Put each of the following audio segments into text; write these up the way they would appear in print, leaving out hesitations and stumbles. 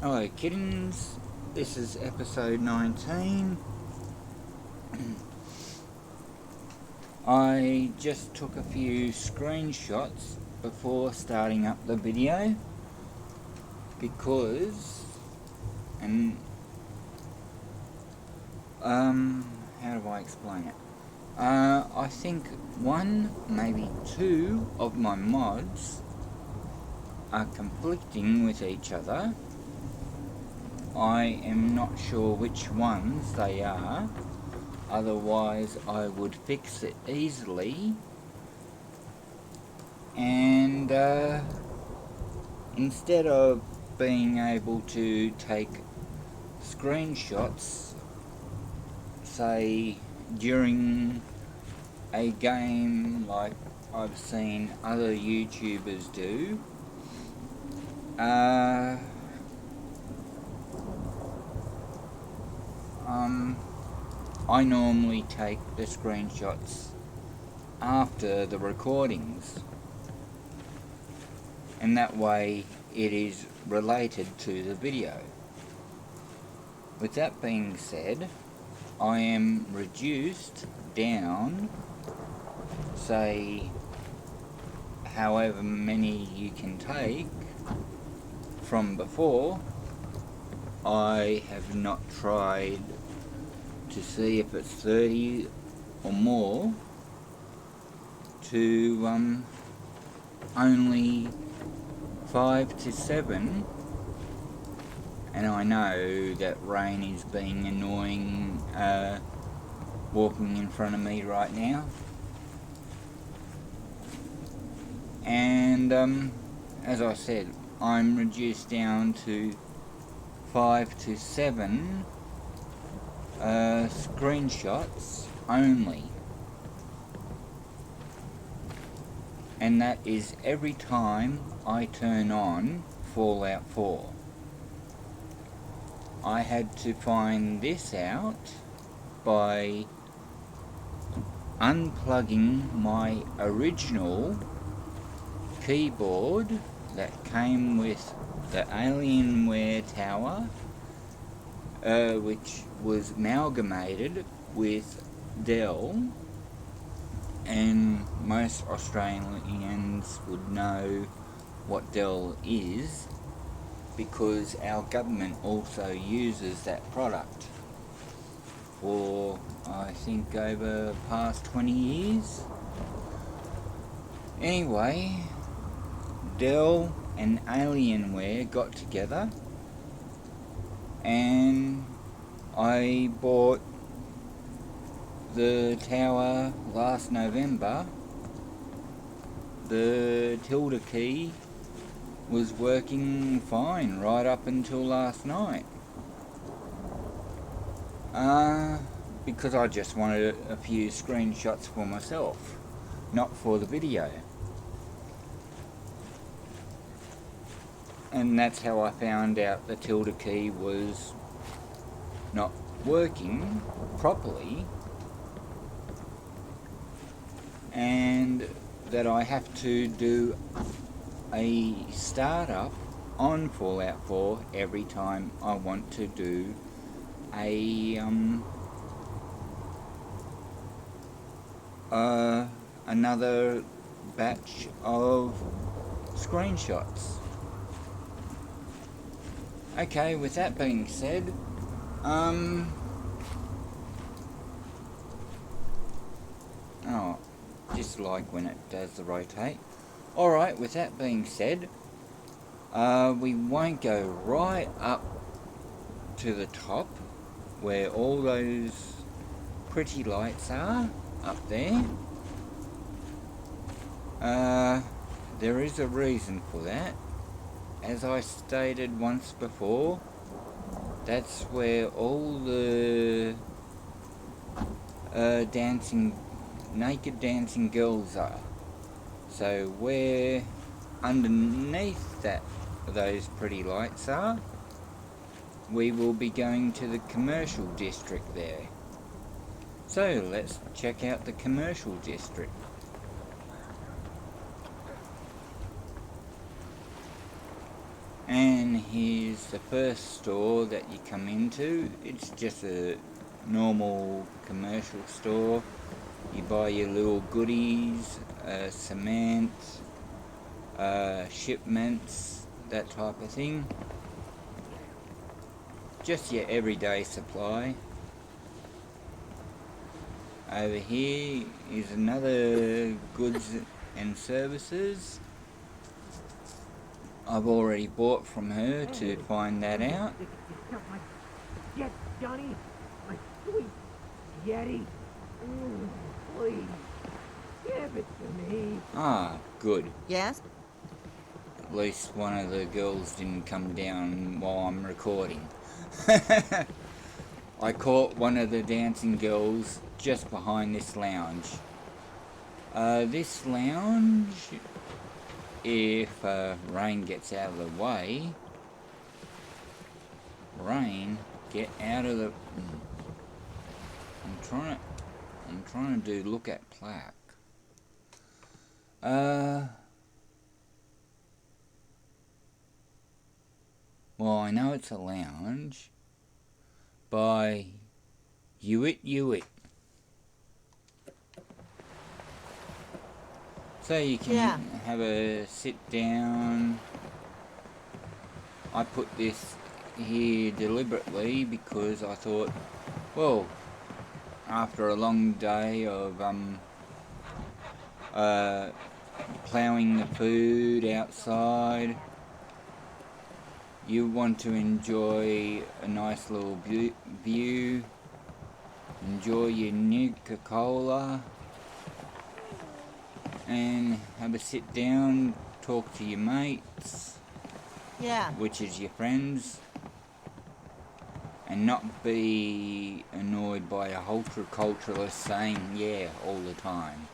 Hello kittens, this is episode 19. I just took a few screenshots before starting up the video because, how do I explain it? I think one, maybe two of my mods are conflicting with each other. I am not sure which ones they are, otherwise I would fix it easily. And instead of being able to take screenshots, say during a game like I've seen other YouTubers do, I normally take the screenshots after the recordings, and that way it is related to the video. With that being said, I am reduced down, say, however many you can take from before. I have not tried to see if it's 30 or more, to only 5 to 7. And I know that rain is being annoying walking in front of me right now. And as I said, I'm reduced down to 5 to 7 screenshots only, and that is every time I turn on Fallout 4. I had to find this out by unplugging my original keyboard that came with the Alienware tower, which was amalgamated with Dell, and most Australians would know what Dell is because our government also uses that product for, I think, over the past 20 years. Anyway, Dell and Alienware got together, and I bought the tower last November. The tilde key was working fine right up until last night, because I just wanted a few screenshots for myself, not for the video. And that's how I found out the tilde key was not working properly, and that I have to do a startup on Fallout 4 every time I want to do another batch of screenshots. Okay, with that being said, just like when it does the rotate. Alright, with that being said, we won't go right up to the top where all those pretty lights are up there. There is a reason for that. As I stated once before, that's where all the naked dancing girls are. So where underneath those pretty lights are, we will be going to the commercial district there. So let's check out the commercial district. And here's the first store that you come into. It's just a normal commercial store. You buy your little goodies, cement, shipments, that type of thing. Just your everyday supply. Over here is another goods and services. I've already bought from her to find that out. Yes, Johnny, my sweet Yeti. Please, give it to me. Ah, good. Yes? At least one of the girls didn't come down while I'm recording. I caught one of the dancing girls just behind this lounge. This lounge, if Rain gets out of the way, Rain, get out of the... I'm trying to do look at plaque. Well, I know it's a lounge by It. So you can have a sit down. I put this here deliberately because I thought, well, after a long day of ploughing the food outside, you want to enjoy a nice little view, enjoy your Nuka-Cola, and have a sit down, talk to your mates, which is your friends, and not be annoyed by a horticulturalist saying yeah all the time.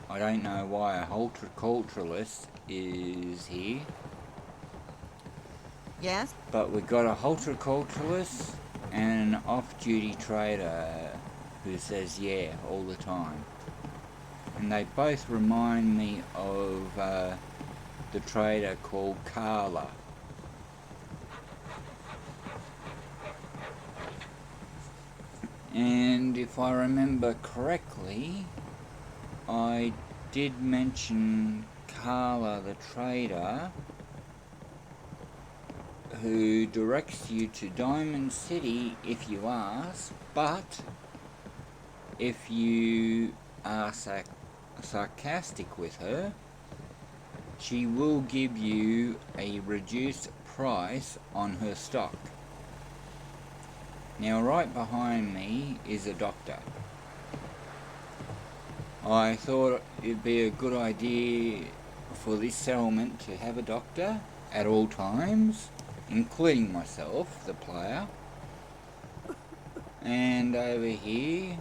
I don't know why a horticulturalist is here. Yes? But we've got a horticulturalist and an off-duty trader who says yeah all the time. And they both remind me of the trader called Carla. And if I remember correctly, I did mention Carla the trader, who directs you to Diamond City if you ask, but if you are sarcastic with her, she will give you a reduced price on her stock. Now right behind me is a doctor. I thought it'd be a good idea for this settlement to have a doctor at all times, including myself, the player. And over here,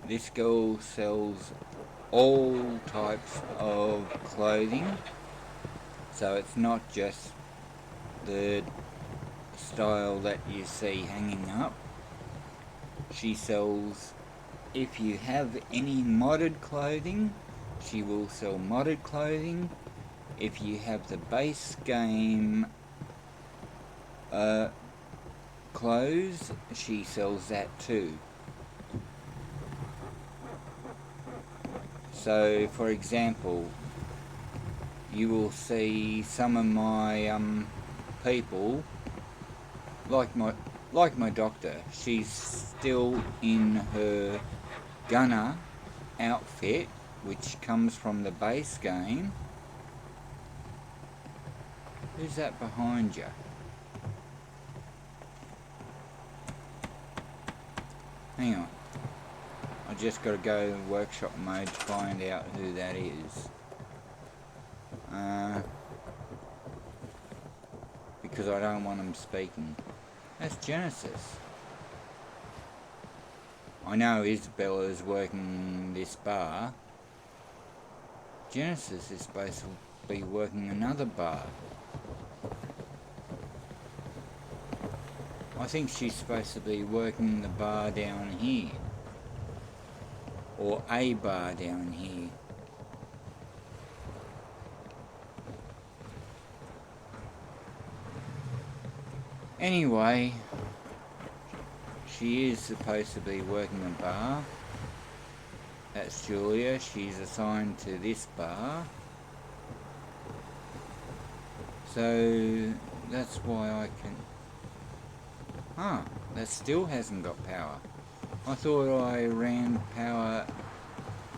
this girl sells all types of clothing, so it's not just the style that you see hanging up. She sells, if you have any modded clothing, she will sell modded clothing. If you have the base game clothes, she sells that too. So for example, you will see some of my people, like my doctor, she's still in her gunner outfit, which comes from the base game. Who's that behind you? Hang on. I just got to go to workshop mode to find out who that is. Because I don't want them speaking. That's Genesis. I know Isabella's working this bar. Genesis is supposed to be working another bar. I think she's supposed to be working the bar down here. Or a bar down here. Anyway, she is supposed to be working a bar. That's Julia. She's assigned to this bar. So that's why I can... Ah, that still hasn't got power. I thought I ran power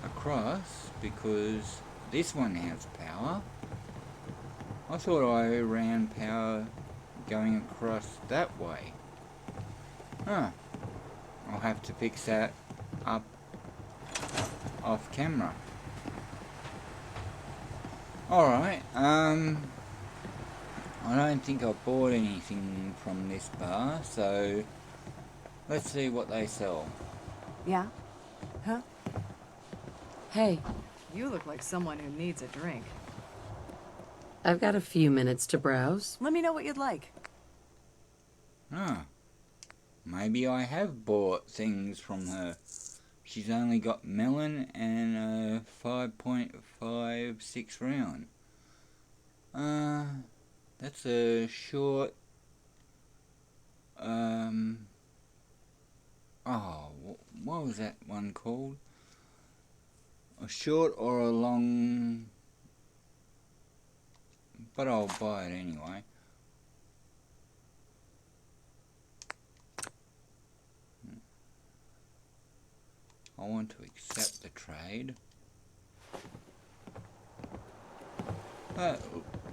across because this one has power. I thought I ran power going across that way. Huh. I'll have to fix that up off camera. Alright, I don't think I bought anything from this bar, so let's see what they sell. Yeah? Huh? Hey, You look like someone who needs a drink. I've got a few minutes to browse. Let me know what you'd like. Ah, maybe I have bought things from her. She's only got melon and a 5.56 round. That's a short, what was that one called? A short or a long, but I'll buy it anyway. I want to accept the trade.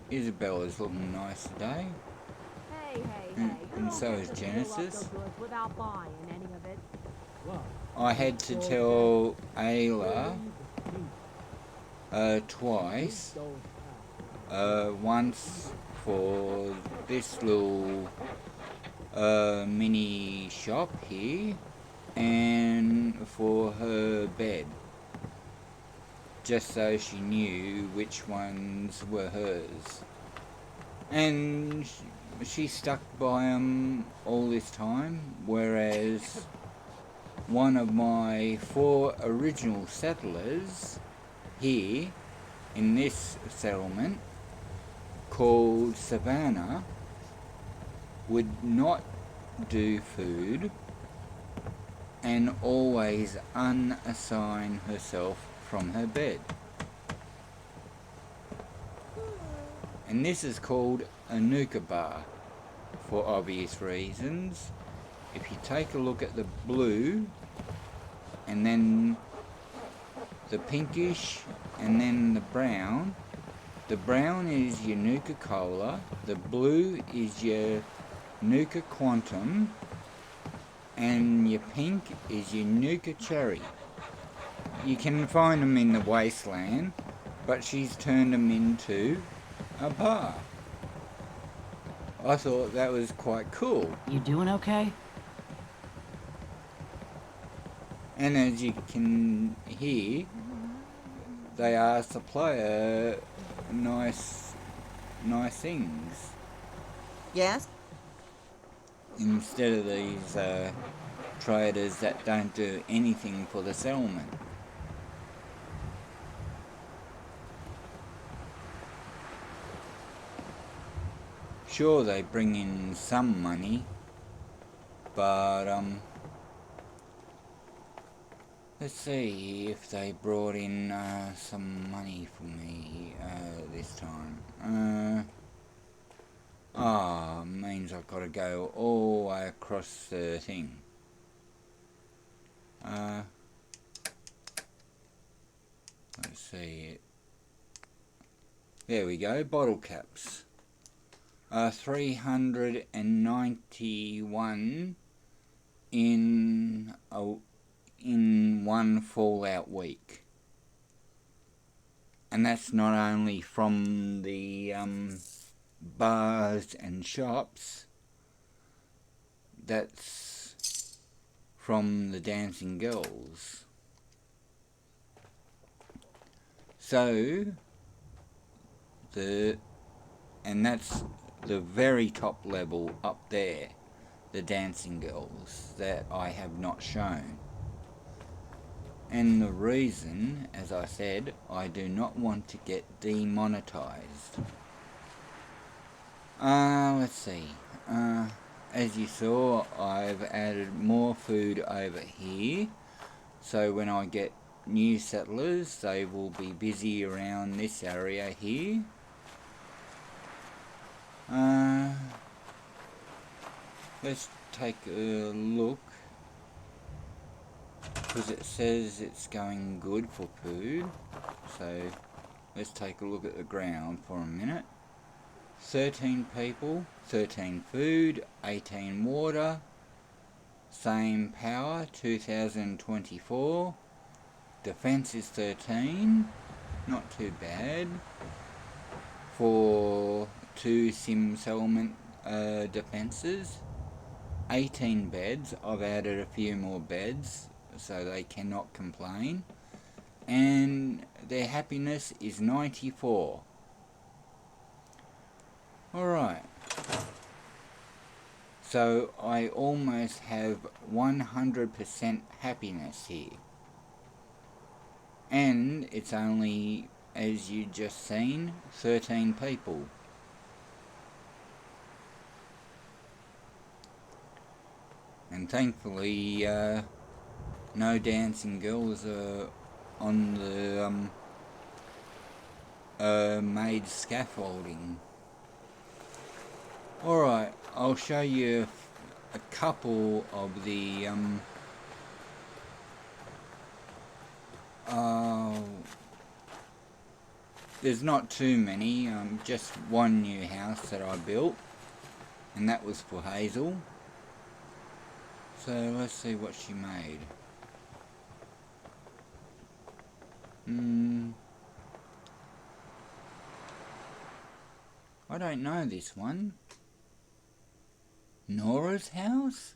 Isabella's looking nice today. Hey, And so is Genesis. Without buying any of it. I had to tell Ayla twice. Once for this little mini shop here, and for her bed, just so she knew which ones were hers. And she stuck by them all this time, whereas one of my 4 original settlers here in this settlement, called Savannah, would not do food and always unassign herself from her bed. And this is called a nuka bar for obvious reasons. If you take a look at the blue and then the pinkish and then the brown is your Nuka Cola, the blue is your Nuka Quantum, and your pink is your Nuka Cherry. You can find them in the wasteland, but she's turned them into a bar. I thought that was quite cool. You doing okay? And as you can hear, they are supplier nice things. Yes? Instead of these traders that don't do anything for the settlement. Sure, they bring in some money, but let's see if they brought in some money for me this time. Means I've got to go all the way across the thing. Let's see. There we go, bottle caps. 391 in one Fallout week. And that's not only from the bars and shops, that's from the dancing girls. So and that's the very top level up there, the dancing girls that I have not shown. And the reason, as I said, I do not want to get demonetized. Let's see. as you saw, I've added more food over here. So when I get new settlers, they will be busy around this area here. Let's take a look, because it says it's going good for food. So let's take a look at the ground for a minute. 13 people, 13 food, 18 water, same power, 2024. Defense is 13, not too bad for 2 sim settlement defenses. 18 beds, I've added a few more beds so they cannot complain, and their happiness is 94. Alright, so I almost have 100% happiness here, and it's only, as you just seen, 13 people. And thankfully no dancing girls are on the made scaffolding. Alright, I'll show you a couple of the there's not too many, just one new house that I built, and that was for Hazel. So let's see what she made. I don't know this one. Nora's house?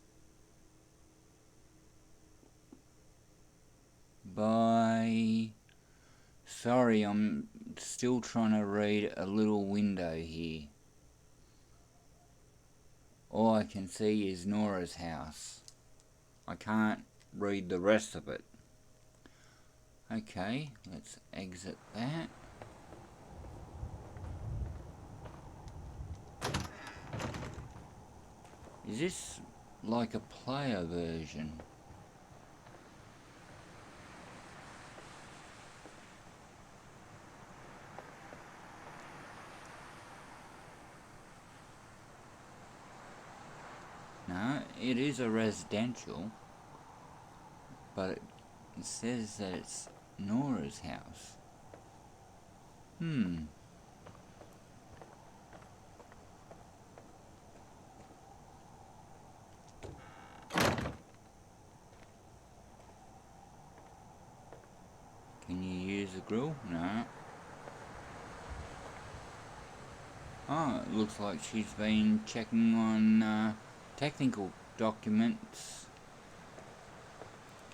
By... Sorry, I'm still trying to read a little window here. All I can see is Nora's house. I can't read the rest of it. Okay, let's exit that. Is this like a player version? No, it is a residential, but it says that it's Nora's house. Can you use a grill? No. Oh, it looks like she's been checking on technical documents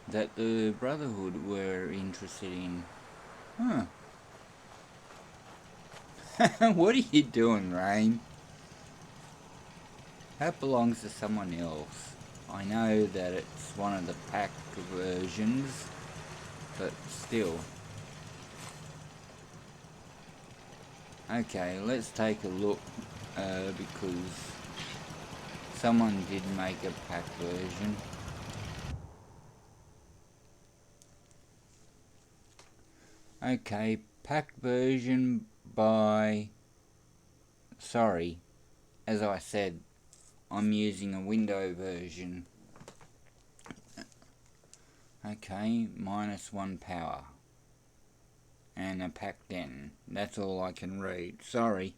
that the Brotherhood were interested in. Huh. What are you doing, Rain? That belongs to someone else. I know that it's one of the pack versions, but still. Okay, let's take a look, because someone did make a pack version. Okay, pack version by... Sorry, as I said, I'm using a window version. Okay, -1 power. And a pack den. That's all I can read. Sorry.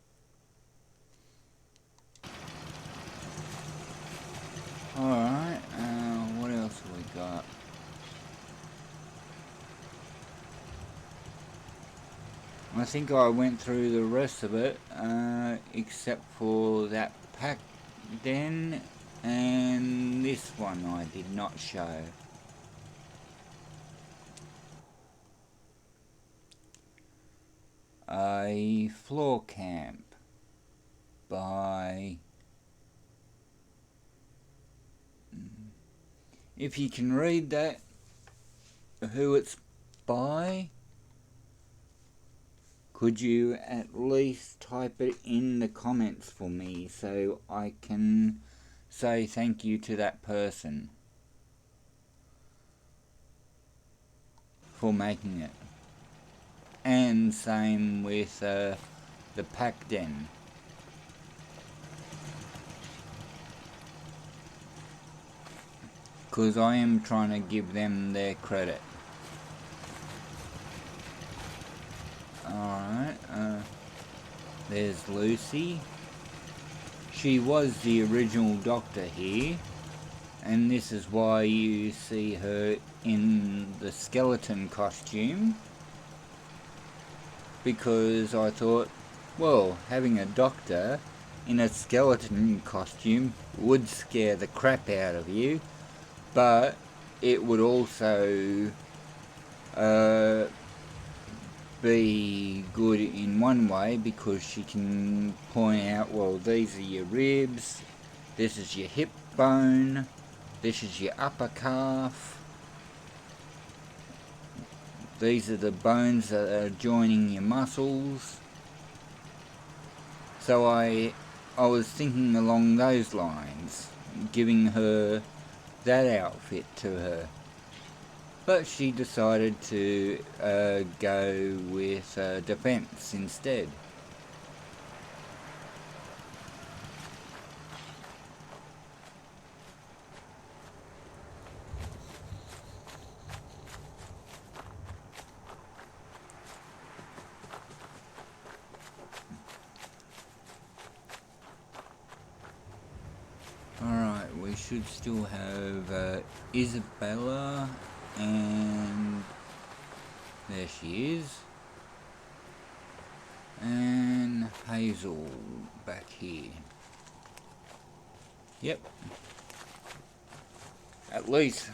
Alright, what else have we got? I think I went through the rest of it, except for that pack den, and this one I did not show. A floor camp by... If you can read that, who it's by, could you at least type it in the comments for me so I can say thank you to that person for making it. And same with the pack den. Because I am trying to give them their credit. Alright, there's Lucy. She was the original doctor here, and this is why you see her in the skeleton costume, because I thought, well, having a doctor in a skeleton costume would scare the crap out of you, but it would also be good in one way, because she can point out, well, these are your ribs, this is your hip bone, this is your upper calf, these are the bones that are joining your muscles. So I was thinking along those lines, giving her that outfit to her. But she decided to go with defense instead. Alright, we should still have Isabella, and there she is, and Hazel back here. Yep. At least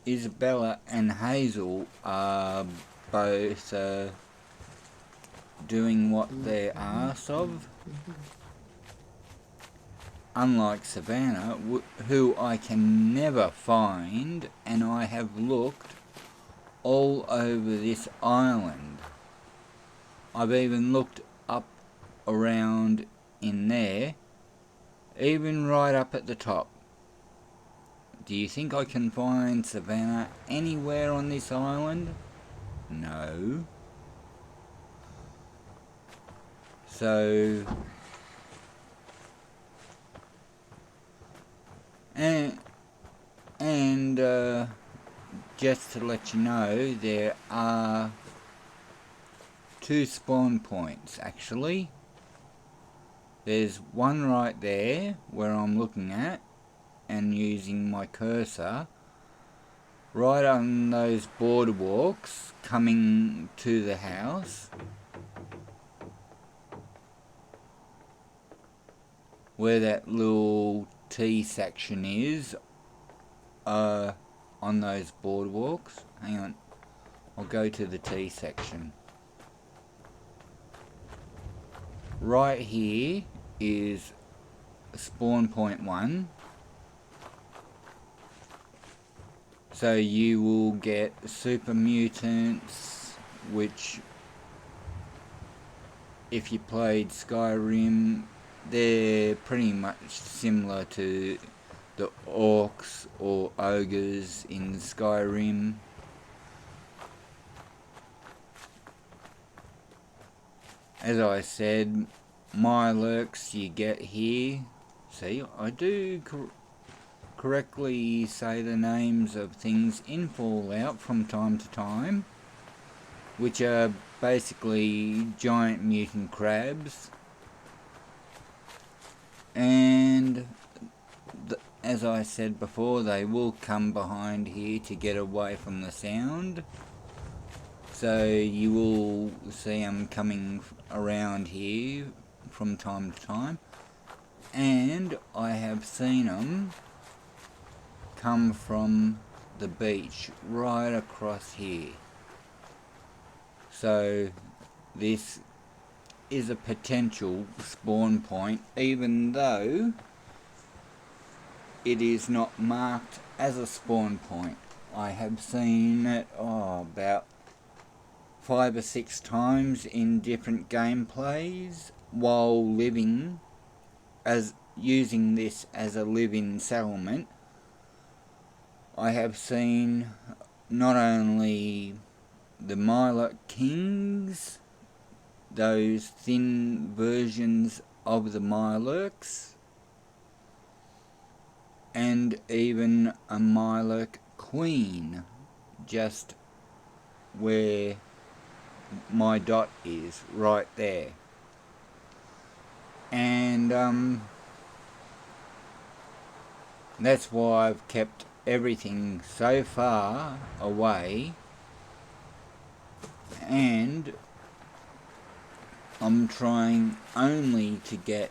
Isabella and Hazel are both doing what they're asked of. Unlike Savannah, who I can never find, and I have looked all over this island. I've even looked up around in there, even right up at the top. Do you think I can find Savannah anywhere on this island? No. So... And just to let you know, there are 2 spawn points actually. There's one right there where I'm looking at and using my cursor, right on those boardwalks coming to the house, where that little T section is, on those boardwalks. Hang on, I'll go to the T section. Right here is spawn point 1. So you will get super mutants, which, if you played Skyrim, they're pretty much similar to the orcs or ogres in Skyrim. As I said, Mirelurks you get here. See, I do correctly say the names of things in Fallout from time to time, which are basically giant mutant crabs. And as I said before, they will come behind here to get away from the sound. So you will see them coming around here from time to time. And I have seen them come from the beach right across here. So this is a potential spawn point, even though it is not marked as a spawn point. I have seen it about 5 or 6 times in different gameplays while living as using this as a live-in settlement, I have seen not only the Mylar Kings, those thin versions of the Mylurks, and even a Mylurk Queen, just where my dot is, right there. And that's why I've kept everything so far away, and I'm trying only to get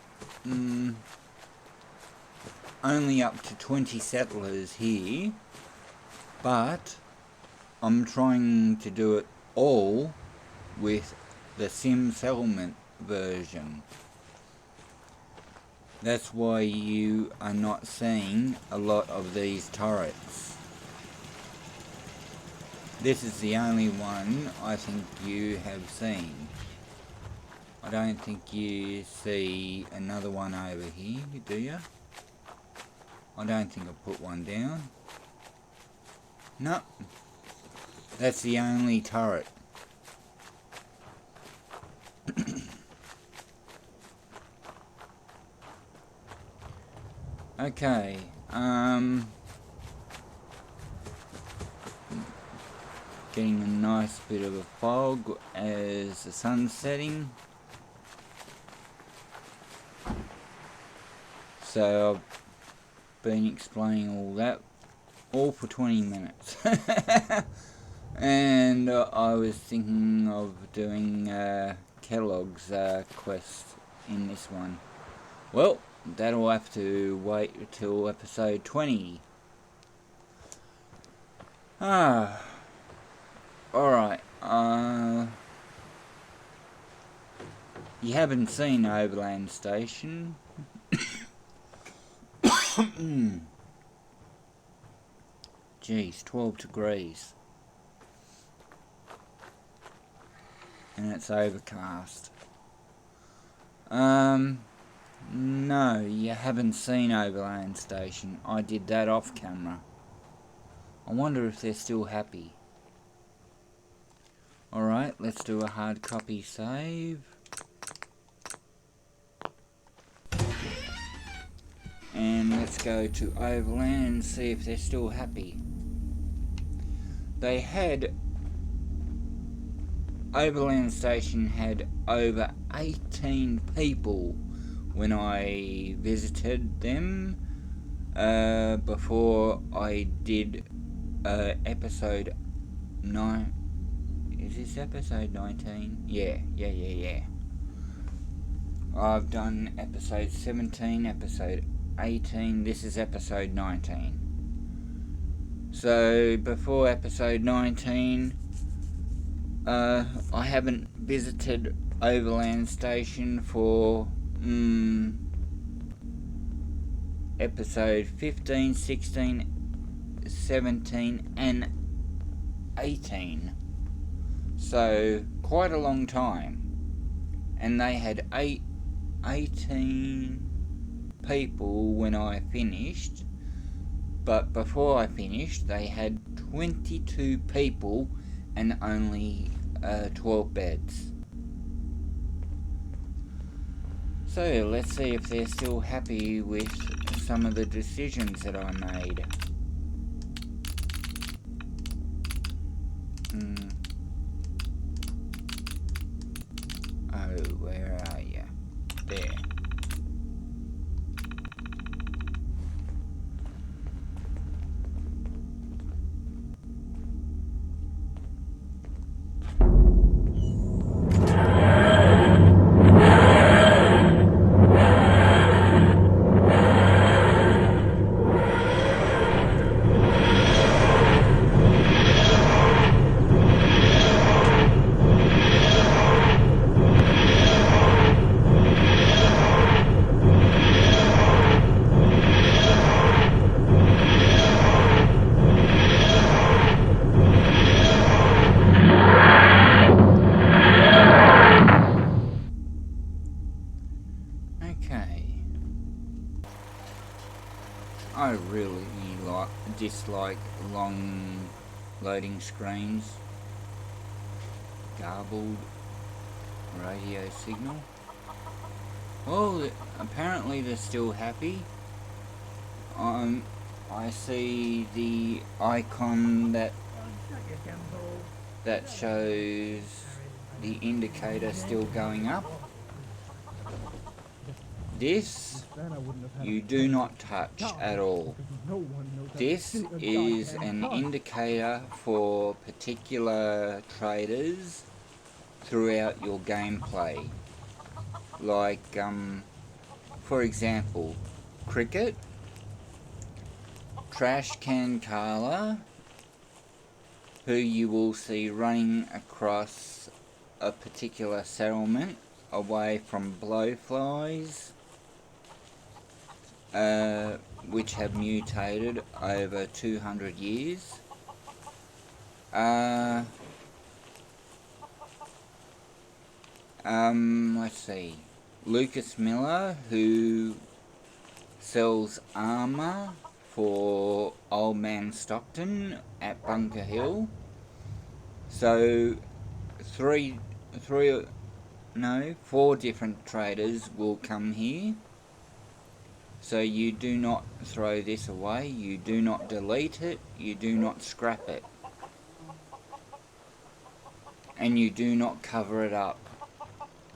only up to 20 settlers here, but I'm trying to do it all with the Sim Settlement version. That's why you are not seeing a lot of these turrets. This is the only one I think you have seen. I don't think you see another one over here, do you? I don't think I put one down. No. That's the only turret. Okay, getting a nice bit of a fog as the sun's setting. So I've been explaining all that, all for 20 minutes. And I was thinking of doing Kellogg's quest in this one. Well, that'll have to wait till episode 20. Alright, you haven't seen Overland Station. Jeez, 12 degrees. And it's overcast. No, you haven't seen Overland Station. I did that off camera. I wonder if they're still happy. Alright, let's do a hard copy save. And let's go to Overland and see if they're still happy. They had... Overland Station had over 18 people when I visited them before I did episode 9. Is this episode 19? Yeah. I've done episode 17, episode 18, this is episode 19. So before episode 19, I haven't visited Overland Station for episode 15, 16, 17 and 18. So quite a long time. And they had 18 people when I finished. But before I finished, they had 22 people and only 12 beds. So let's see if they're still happy with some of the decisions that I made. Oh, where are you? There. dislike long loading screens. Garbled radio signal. Oh, apparently they're still happy. I see the icon that shows the indicator still going up. This you do not touch at all. This is an indicator for particular traders throughout your gameplay. Like, for example, cricket, trash can Carla, who you will see running across a particular settlement away from blowflies, which have mutated over 200 years. Let's see. Lucas Miller, who sells armor for Old Man Stockton at Bunker Hill. So, four different traders will come here. So you do not throw this away, you do not delete it, you do not scrap it. And you do not cover it up.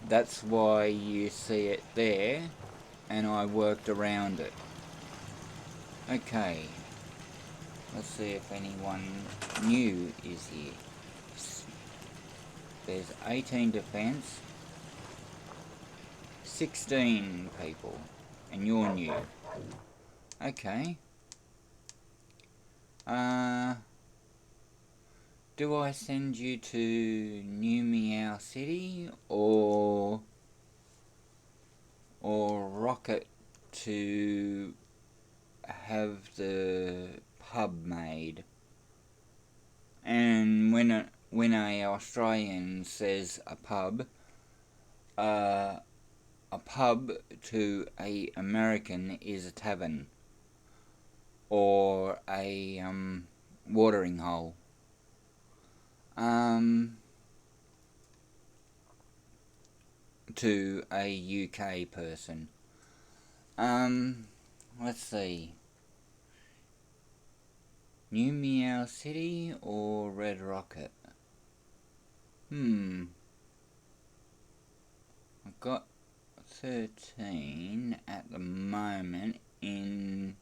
That's why you see it there, and I worked around it. Okay, let's see if anyone new is here. There's 18 defense, 16 people, and you're new. Okay. Do I send you to New Meow City or Rocket to have the pub made? And when a Australian says a pub to a American is a tavern or a watering hole. To a UK person. Let's see. New Meow City or Red Rocket? I've got 13 at the moment in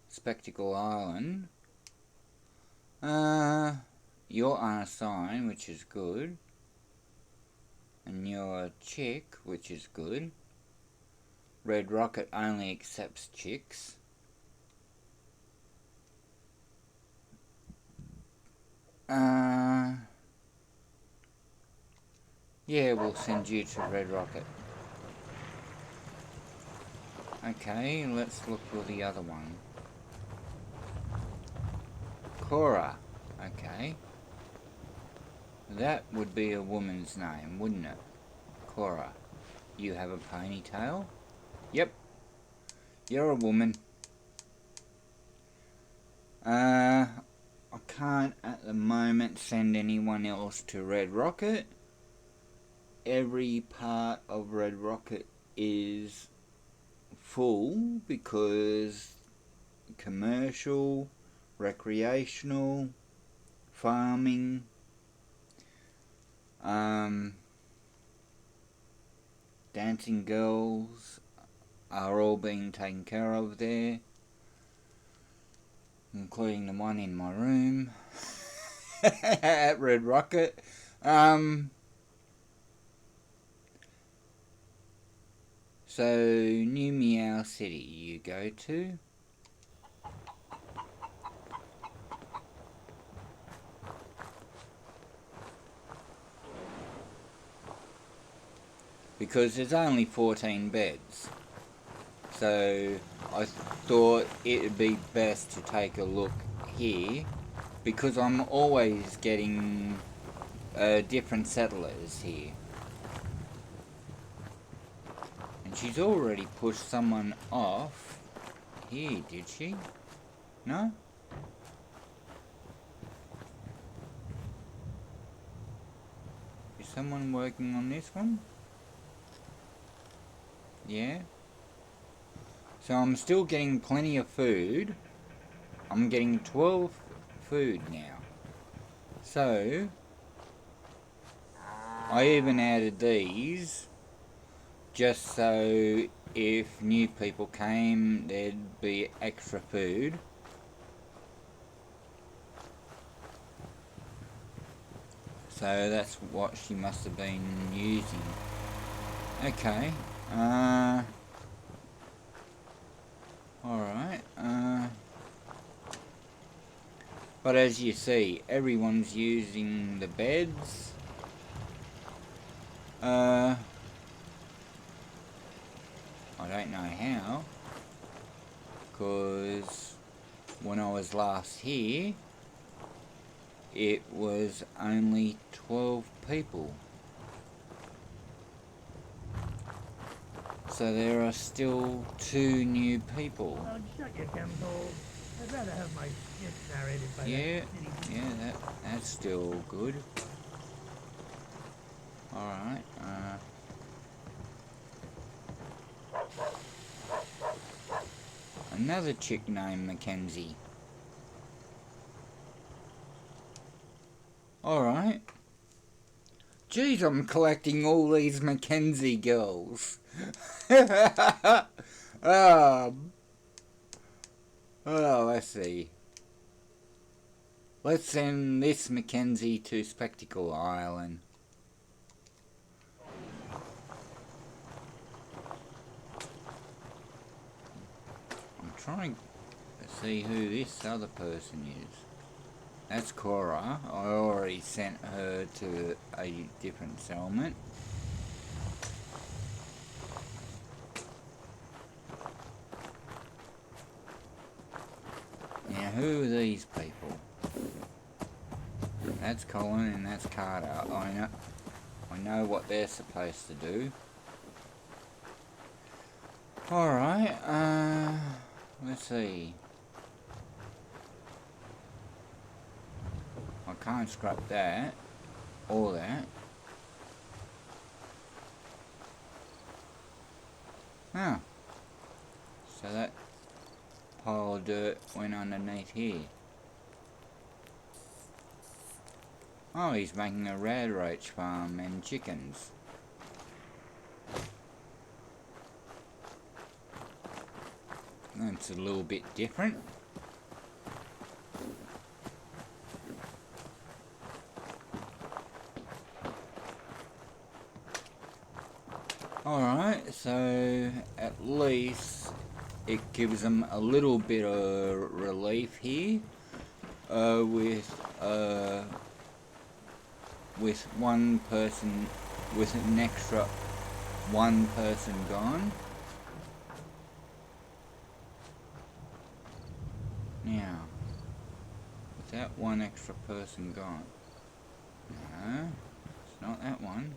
Spectacle Island. You're unassigned, which is good. And you're a chick, which is good. Red Rocket only accepts chicks. Yeah, we'll send you to Red Rocket. Okay, let's look for the other one. Cora. Okay. That would be a woman's name, wouldn't it? Cora. You have a ponytail? Yep. You're a woman. I can't at the moment send anyone else to Red Rocket. Every part of Red Rocket is full because commercial, recreational, farming, dancing girls are all being taken care of there, including the one in my room at Red Rocket. So, New Meow City you go to. Because there's only 14 beds. So, I thought it would be best to take a look here. Because I'm always getting different settlers here. And she's already pushed someone off here, did she? No? Is someone working on this one? Yeah. So I'm still getting plenty of food. I'm getting 12 food now. So I even added these just so if new people came there'd be extra food. So that's what she must have been using. Okay. Alright. But as you see, everyone's using the beds. I don't know how. Because when I was last here, it was only 12 people. So there are still 2 new people. Oh, shut your chemical. I'd rather have my shit narrated by Yeah, that city. yeah, that's still good. Alright, another chick named Mackenzie. Alright. Geez, I'm collecting all these Mackenzie girls. Oh, let's see. Let's send this Mackenzie to Spectacle Island. I'm trying to see who this other person is. That's Cora. I already sent her to a different settlement. Now, who are these people? That's Colin and that's Carter. I know what they're supposed to do. Alright, let's see. I can't scrap that, or that. Oh. So that pile of dirt went underneath here. Oh, he's making a rad roach farm and chickens. That's a little bit different. Alright, so at least it gives them a little bit of relief here with one person, with an extra one person gone. Now, with that one extra person gone. No, it's not that one.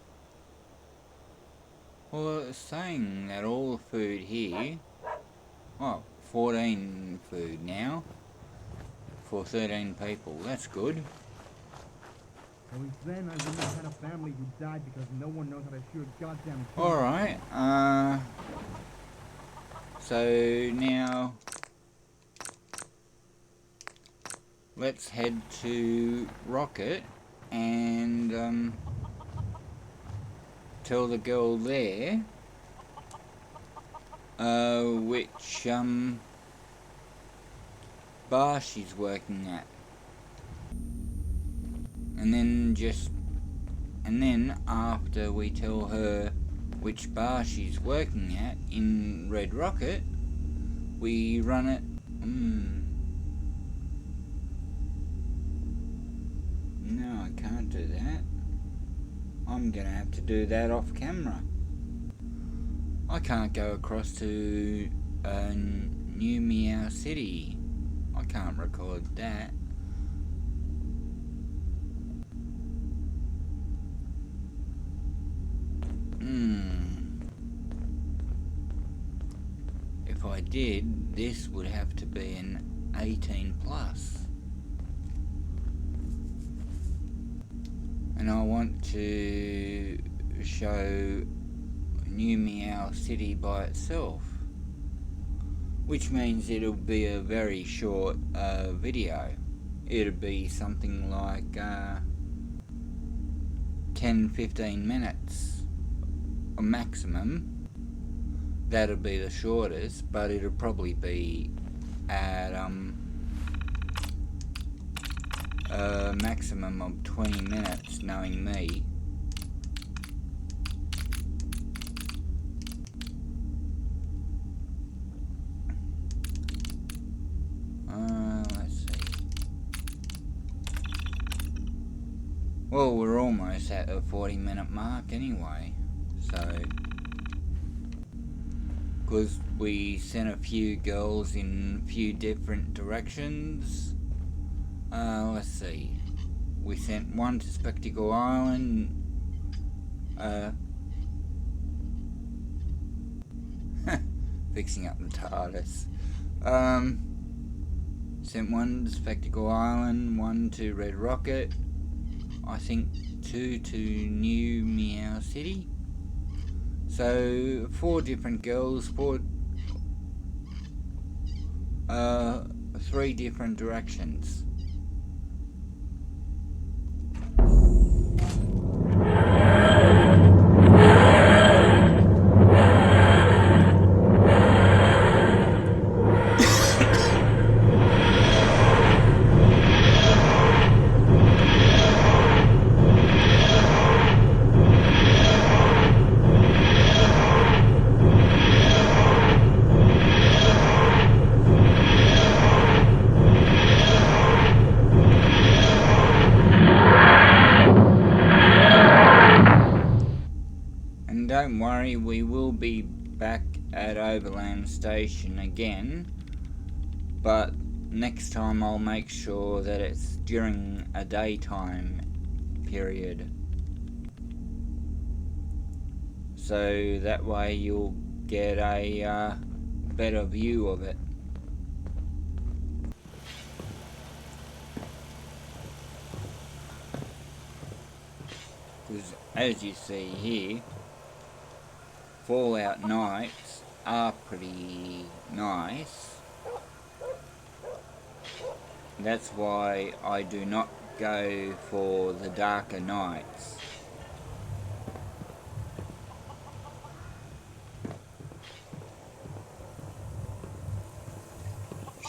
Well, it's saying that all the food here, oh, 14 food now, for 13 people, that's good. At least then I wouldn't have had a family who died because no one knows how to shoot a goddamn gun. Alright, so now, let's head to Rocket and, tell the girl there, which, bar she's working at. And then after we tell her which bar she's working at in Red Rocket, we run it. No, I can't do that. I'm gonna have to do that off camera. I can't go across to New Meow City. I can't record that. did, this would have to be an 18 plus. And I want to show New Meow City by itself, which means it'll be a very short video. It'll be something like 10-15 minutes a maximum. That'll be the shortest, but it'll probably be at a maximum of 20 minutes, knowing me. Let's see. Well, we're almost at the 40-minute mark anyway, so... because we sent a few girls in a few different directions. Let's see. We sent one to Spectacle Island. Fixing up the TARDIS. Sent one to Spectacle Island, one to Red Rocket. I think 2 to New Meow City. So 4 different girls, 3 different directions. Don't worry, we will be back at Overland Station again, but next time I'll make sure that it's during a daytime period, so that way you'll get a better view of it. Because as you see here, Fallout nights are pretty nice. That's why I do not go for the darker nights.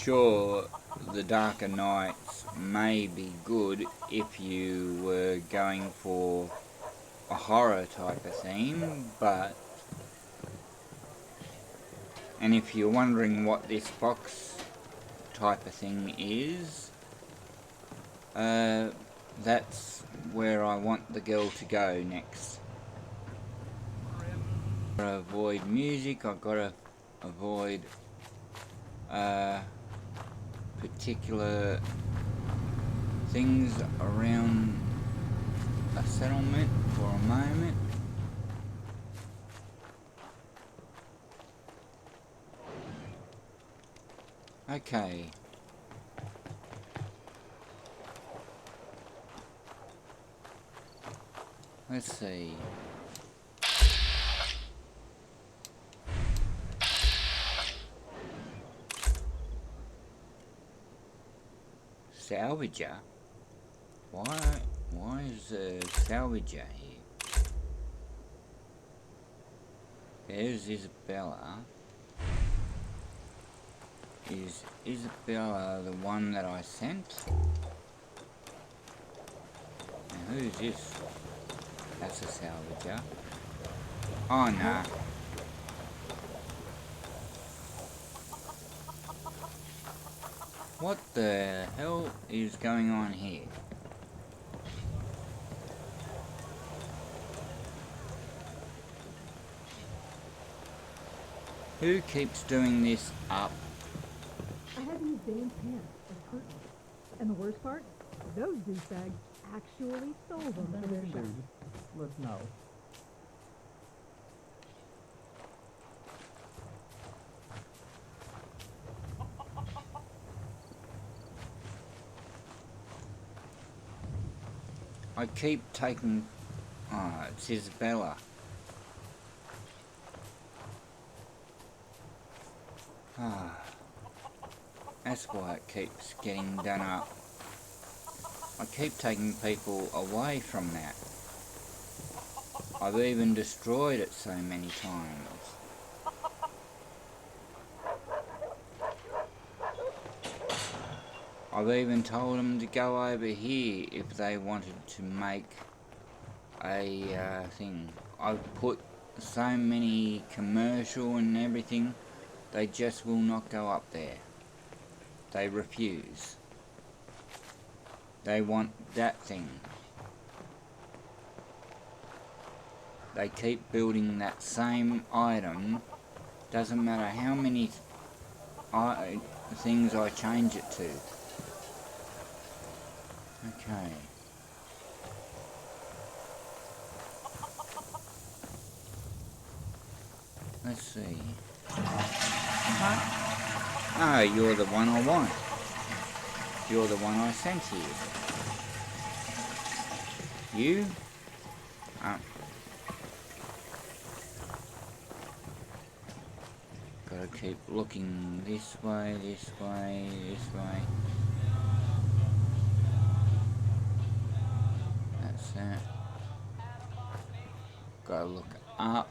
Sure, the darker nights may be good if you were going for a horror type of theme, but... and if you're wondering what this box type of thing is, that's where I want the girl to go next. I've got to avoid music, I've got to avoid particular things around a settlement for a moment. Okay. Let's see. Salvager? Why is a salvager here? There's Isabella. Is Isabella the one that I sent? Now who's this? That's a salvager. Oh nah. What the hell is going on here? Who keeps doing this up? I had to use Dane's pants as curtains. And the worst part? Those douchebags actually stole them for their shop. Let's know. I keep taking... Oh, it's Isabella. Ah, that's why it keeps getting done up. I keep taking people away from that. I've even destroyed it so many times. I've even told them to go over here if they wanted to make a thing. I've put so many commercial and everything, they just will not go up there. They refuse. They want that thing. They keep building that same item. Doesn't matter how many things I change it to. Okay. Let's see. Oh, you're the one I want. You're the one I sent here. You? Gotta keep looking this way, this way, this way. That's that. Gotta look up.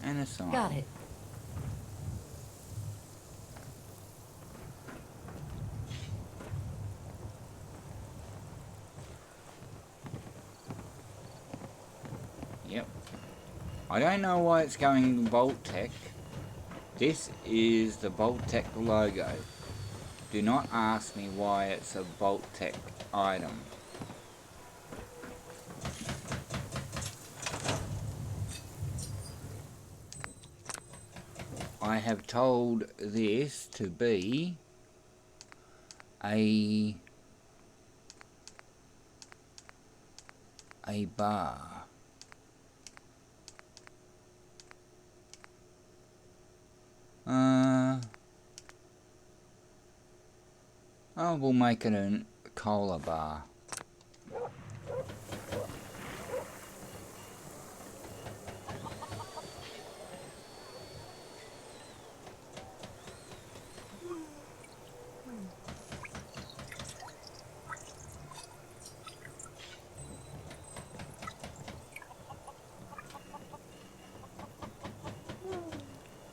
And a sign. Got it. Yep. I don't know why it's going Vault-Tec. This is the Vault-Tec logo. Do not ask me why it's a Vault-Tec item. I have told this to be a bar. I will make it a cola bar.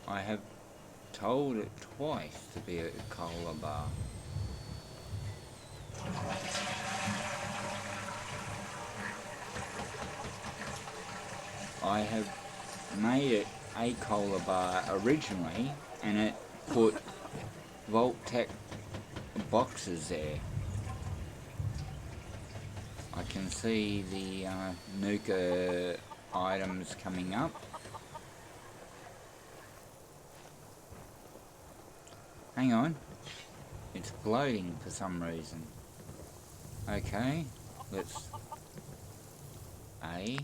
I have told it twice to be a cola bar. I have made it a cola bar originally, and it put Vault-Tec boxes there. I can see the Nuka items coming up. Hang on, it's floating for some reason. Okay, let's A.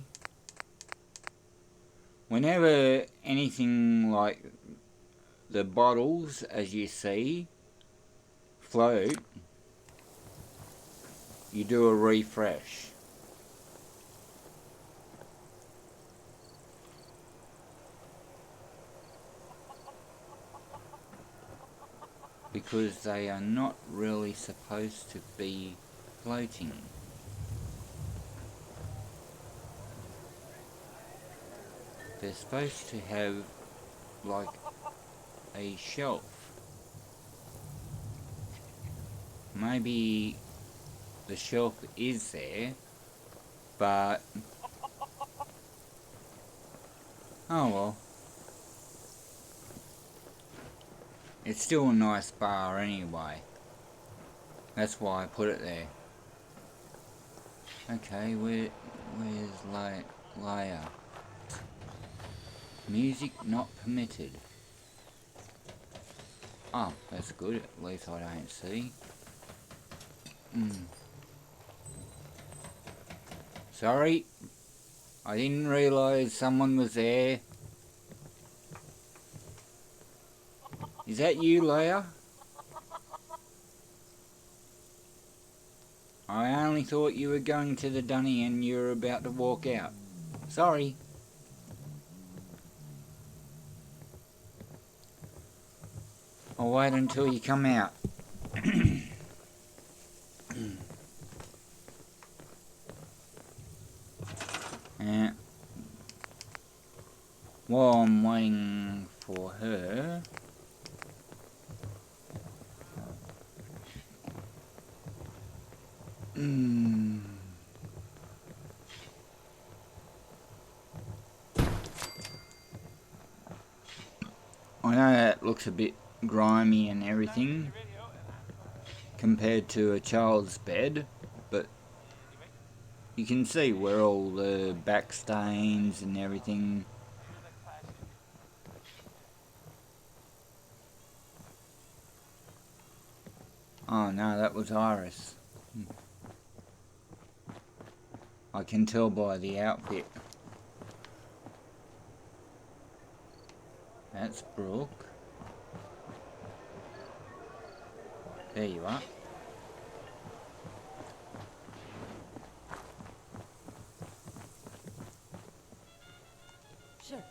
Whenever anything like the bottles, as you see, float, you do a refresh. Because they are not really supposed to be floating. They're supposed to have like a shelf. Maybe the shelf is there, but oh well. It's still a nice bar anyway. That's why I put it there. Okay, where's Leia? Music not permitted. Oh, that's good. At least I don't see. Sorry. I didn't realise someone was there. Is that you, Leia? I only thought you were going to the dunny and you were about to walk out. Sorry. I'll wait until you come out. Yeah. While I'm waiting for her, I know that looks a bit grimy and everything compared to a child's bed, but you can see where all the back stains and everything. Oh no, that was Iris. I can tell by the outfit. That's Brooke. There you are. Sure.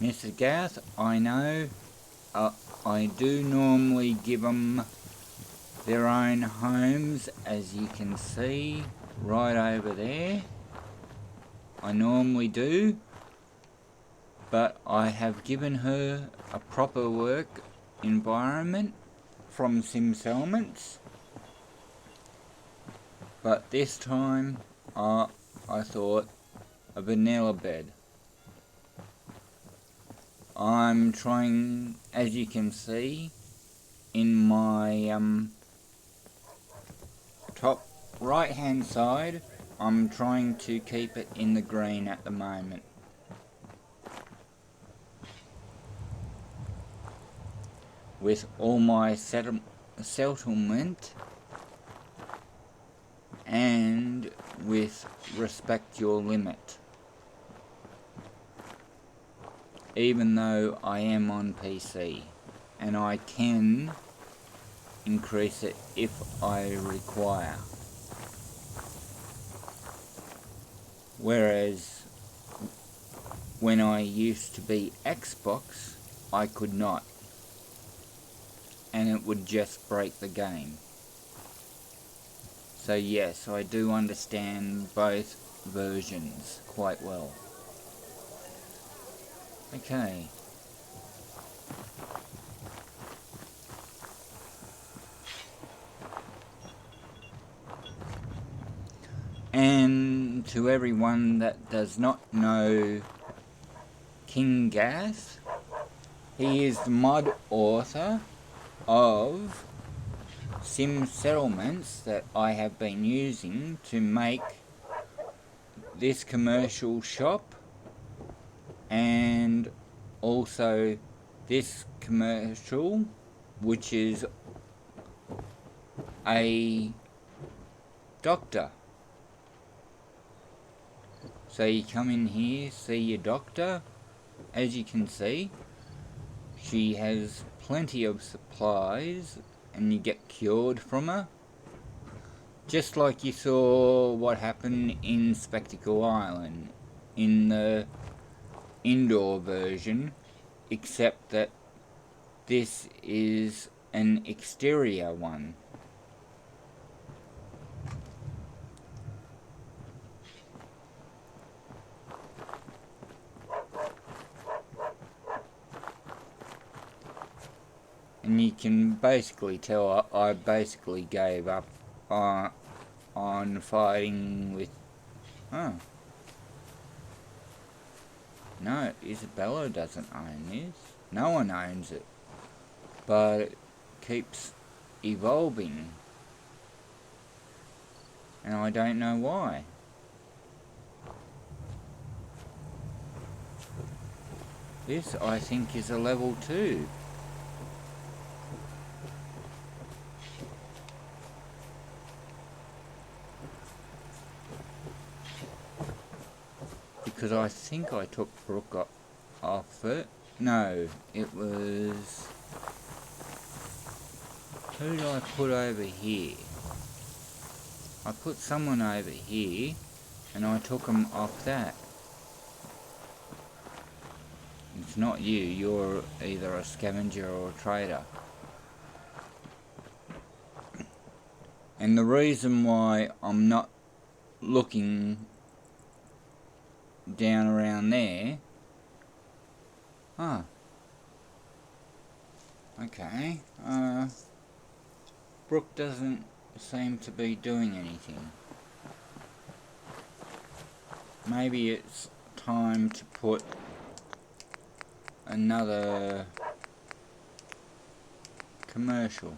Mr. Garth, I know I do normally give them their own homes, as you can see right over there. I normally do, but I have given her a proper work environment from Sim Settlements. But this time I thought a vanilla bed. I'm trying, as you can see, in my top right hand side, I'm trying to keep it in the green at the moment. With all my settlement and with respect your limit. Even though I am on PC and I can increase it if I require. Whereas when I used to be Xbox, I could not. And it would just break the game. So yes, I do understand both versions quite well. Okay. And to everyone that does not know King Garth, he is the mod author of Sim Settlements that I have been using to make this commercial shop and also this commercial, which is a doctor. So you come in here, see your doctor. As you can see, she has plenty of supplies and you get cured from her. Just like you saw what happened in Spectacle Island in the indoor version, except that this is an exterior one. And you can basically tell I basically gave up on fighting with... Oh. No, Isabella doesn't own this. No one owns it. But it keeps evolving. And I don't know why. This, I think, is a level 2. Because I think I took Brooke off it. No, it was Who did I put over here? I put someone over here, and I took them off that. It's not you. You're either a scavenger or a trader. And the reason why I'm not looking down around there... Okay. Brooke doesn't seem to be doing anything. Maybe it's time to put another commercial.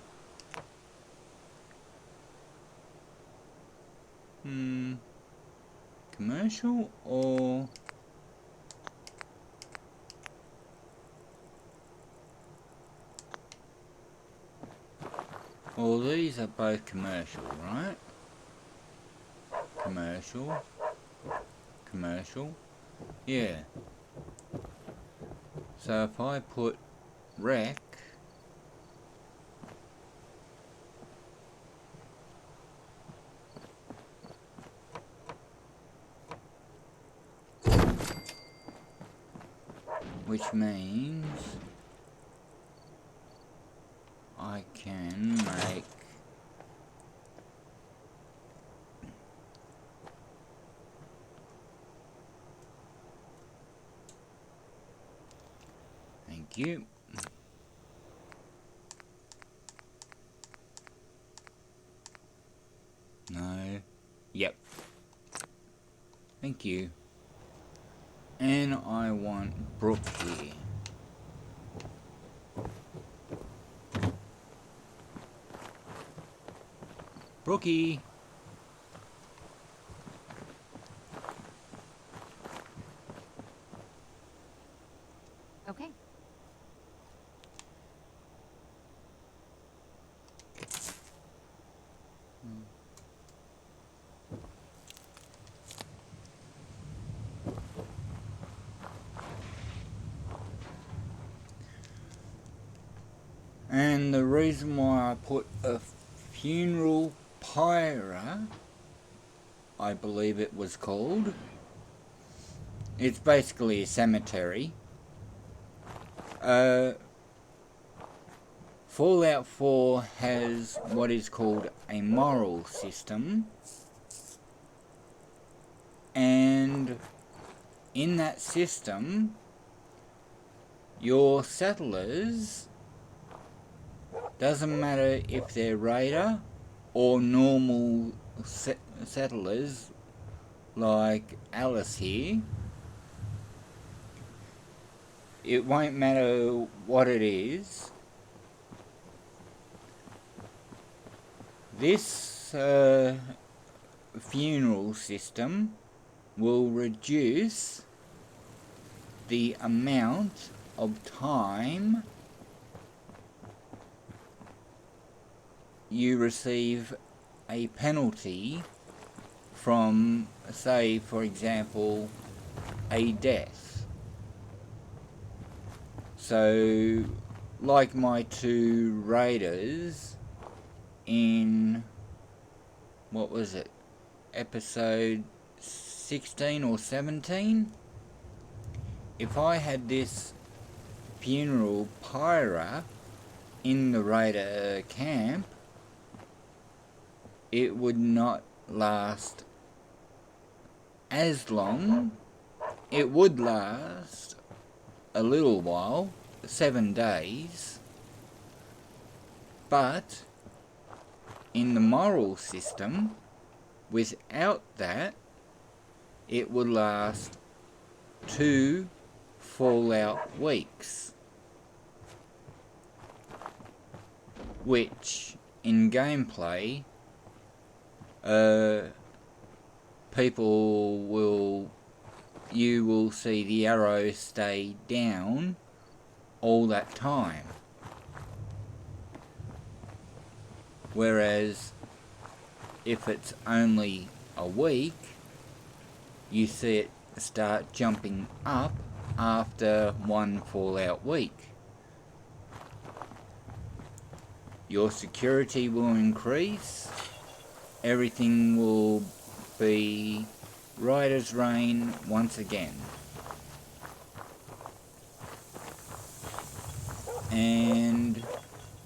Commercial or... Well, these are both commercial, right? Commercial. Commercial. Yeah. So if I put rec... which means I can make thank you. No. Yep. Thank you. And I want Brooke here. Brookie! Okay. And the reason why I put a funeral pyre, I believe it was called. It's basically a cemetery. Fallout 4 has what is called a moral system. And in that system, your settlers, doesn't matter if they're raider or normal settlers like Alice here, it won't matter what it is. This funeral system will reduce the amount of time you receive a penalty from, say, for example, a death. So, like my two raiders in, what was it, episode 16 or 17? If I had this funeral pyre in the raider camp, it would not last as long. It would last a little while, 7 days, but in the moral system, without that, it would last 2 Fallout weeks, which in gameplay you will see the arrow stay down all that time. Whereas if it's only a week, you see it start jumping up after 1 Fallout week. your security will increase, everything will be right as rain once again. And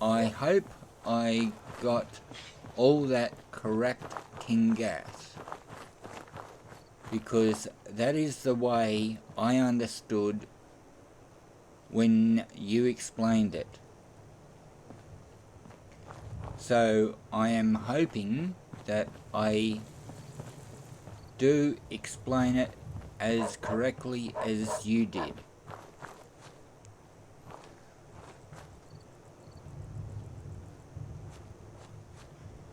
I hope I got all that correct, King Garth, because that is the way I understood when you explained it. So I am hoping that I do explain it as correctly as you did.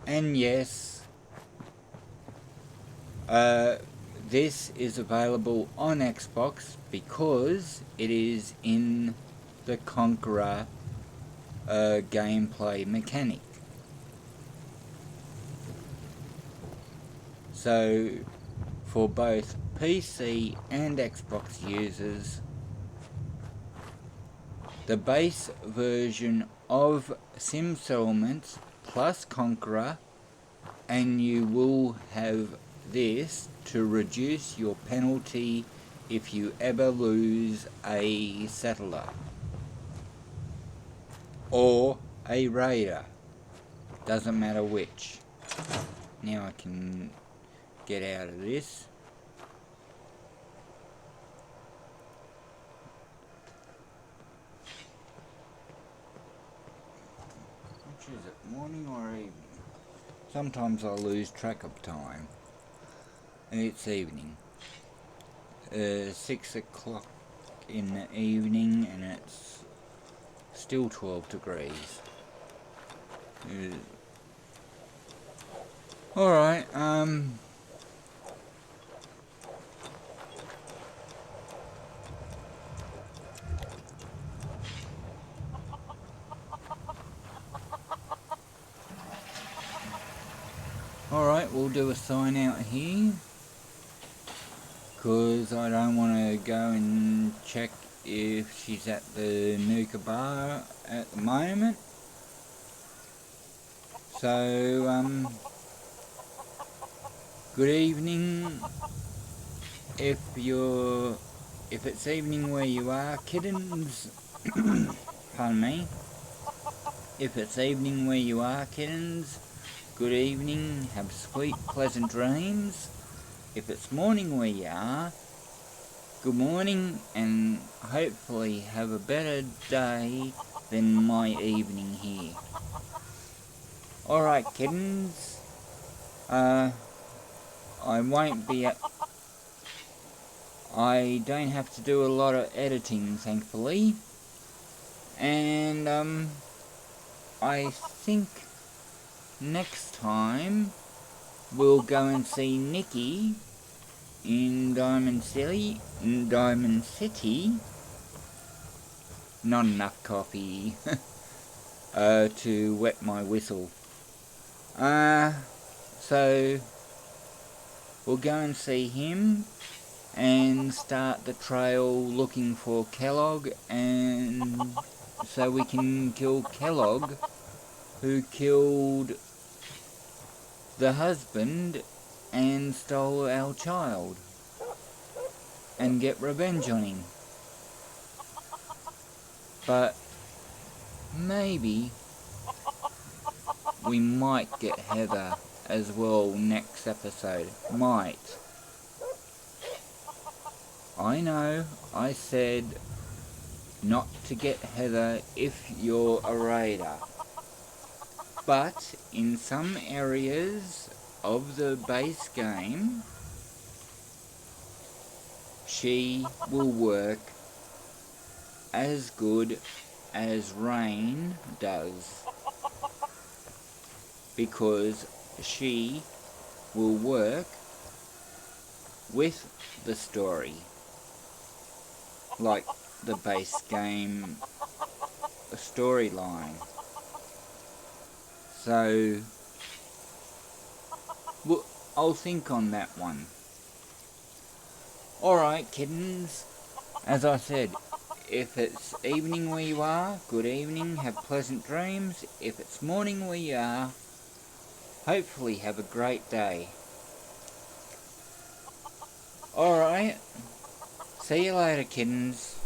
And yes, this is available on Xbox because it is in the Conqueror gameplay mechanic. So for both PC and Xbox users, the base version of Sim Settlements plus Conqueror, and you will have this to reduce your penalty if you ever lose a settler or a raider, doesn't matter which. Now I can get out of this. Which is it, morning or evening? Sometimes I lose track of time. And it's evening. 6 o'clock in the evening, and it's still 12 degrees. Alright, Alright, we'll do a sign out here, because I don't want to go and check if she's at the Nuka bar at the moment. So, good evening if it's evening where you are, kittens. Pardon me. If it's evening where you are, kittens, good evening, have sweet, pleasant dreams. If it's morning where you are, good morning, and hopefully have a better day than my evening here. Alright, kittens, I won't be I don't have to do a lot of editing, thankfully, and I think next time we'll go and see Nikki in Diamond City. Not enough coffee to wet my whistle. So we'll go and see him and start the trail looking for Kellogg, and so we can kill Kellogg, who killed the husband and stole our child, and get revenge on him. But maybe we might get Heather as well next episode. Might. I know I said not to get Heather if you're a raider, but in some areas of the base game, she will work as good as Rain does, because she will work with the story, like the base game storyline. So I'll think on that one. Alright, kittens, as I said, If it's evening where you are, good evening, have pleasant dreams. If it's morning where you are, hopefully have a great day. Alright, see you later, kittens.